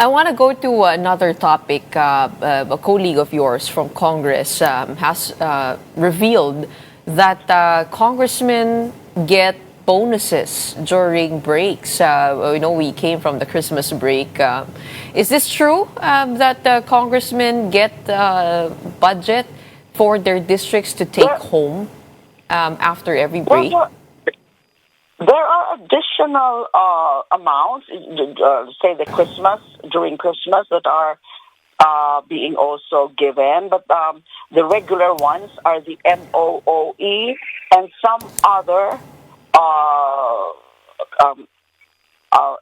I want to go to another topic. A colleague of yours from Congress has revealed that congressmen get bonuses during breaks. We came from the Christmas break. Is this true that congressmen get budget for their districts to take home after every break? There are additional amounts, say during Christmas, that are being also given, but the regular ones are the MOOE and some other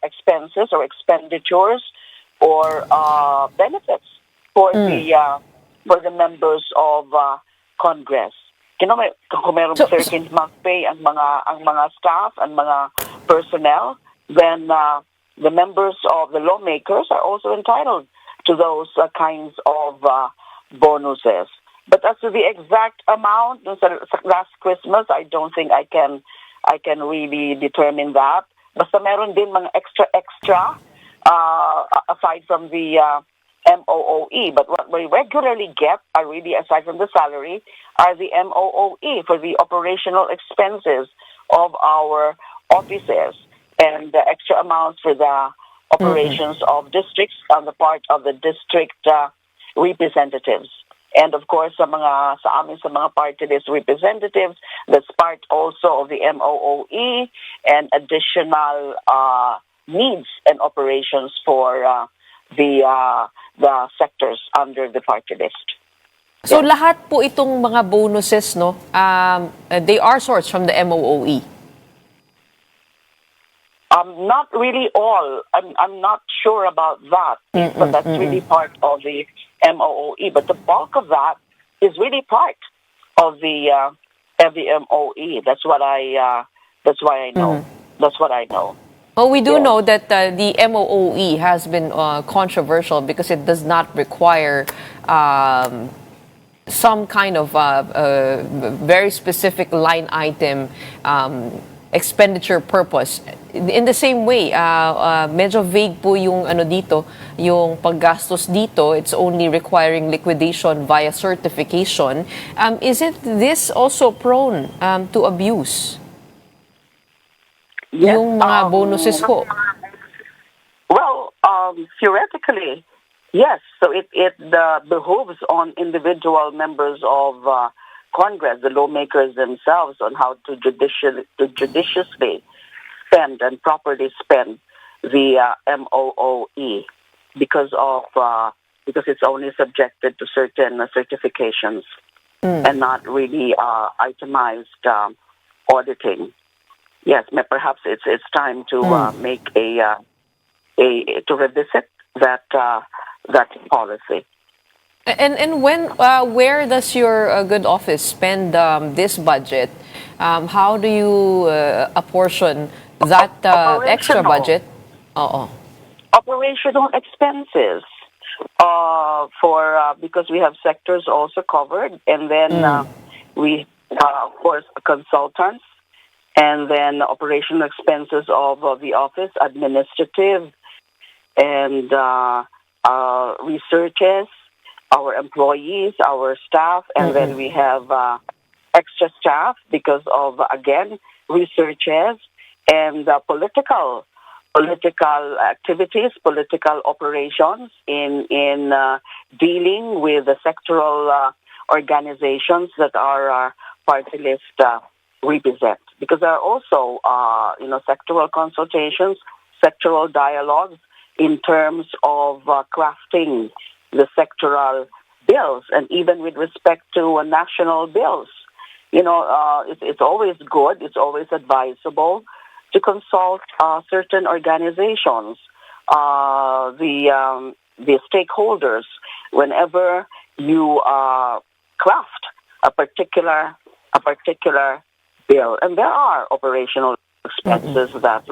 expenses or expenditures or benefits for the members of Congress. Kung mayroong 13th month pay ang mga staff and mga personnel, then the members of the lawmakers are also entitled to those kinds of bonuses. But as to the exact amount, last Christmas, I don't think I can really determine that. Basta meron din mga extra aside from the MOOE. But what we regularly get are really, aside from the salary, are the MOOE for the operational expenses of our offices and the extra amounts for the operations of districts on the part of the district representatives. And of course, sa mga party-list representatives, that's part also of the MOOE and additional needs and operations for the sectors under the party list. So lahat po itong mga bonuses, no, they are sourced from the MOOE? Not really all. I'm not sure about that, but that's really part of the MOOE. But the bulk of that is really part of the MOE. That's what I know. That's what I know. Well, we do know that the MOOE has been controversial because it does not require some kind of very specific line item expenditure purpose. In the same way, medyo vague po yung yung paggastos dito. It's only requiring liquidation via certification. Isn't this also prone to abuse? Yes, yung mga bonuses po. Well, theoretically, yes. So it behooves on individual members of Congress, the lawmakers themselves, on how to judiciously spend and properly spend the MOOE because it's only subjected to certain certifications and not really itemized auditing. Yes, perhaps it's time to make to revisit that policy. And where does your good office spend this budget? How do you apportion that extra budget? Operational expenses because we have sectors also covered, and then we of course consultants. And then operational expenses of the office, administrative, and researches, our employees, our staff, and then we have extra staff because of, again, researches and political activities, political operations in dealing with the sectoral organizations that our party list represent. Because there are also, sectoral consultations, sectoral dialogues in terms of crafting the sectoral bills, and even with respect to national bills. It's always good, it's always advisable to consult certain organizations, the stakeholders, whenever you craft a particular bill, and there are operational expenses that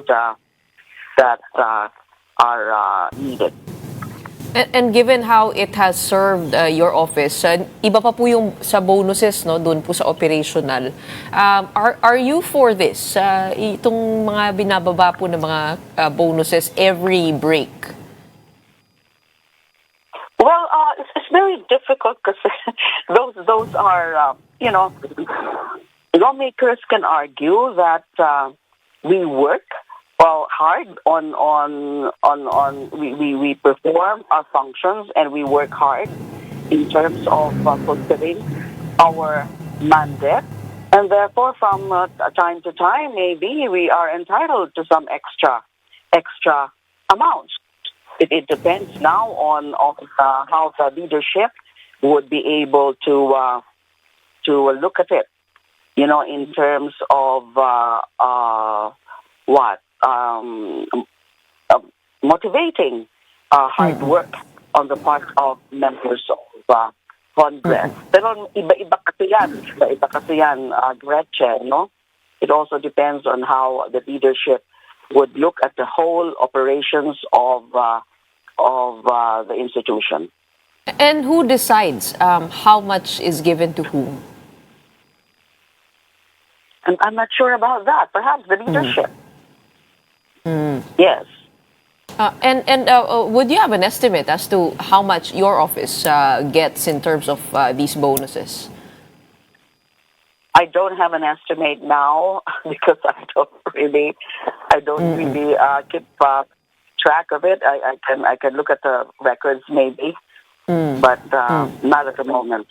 are needed. And given how it has served your office, iba pa po yung sa bonuses, no, doon po sa operational. Are you for this? Itong mga binababa po ng mga bonuses every break? very difficult because those are lawmakers can argue that we work hard we perform our functions and we work hard in terms of fulfilling our mandate, and therefore from time to time maybe we are entitled to some extra amounts. It depends now on how the leadership would be able to look at it, in terms of motivating hard work on the part of members of Congress. Pero iba-iba kasi yan, Gretchen, no? It also depends on how the leadership would look at the whole operations of the institution. And who decides how much is given to whom? And I'm not sure about that. Perhaps the leadership. Yes. And would you have an estimate as to how much your office gets in terms of these bonuses? I don't have an estimate now because I don't really keep track of it. I can look at the records maybe, but not at the moment.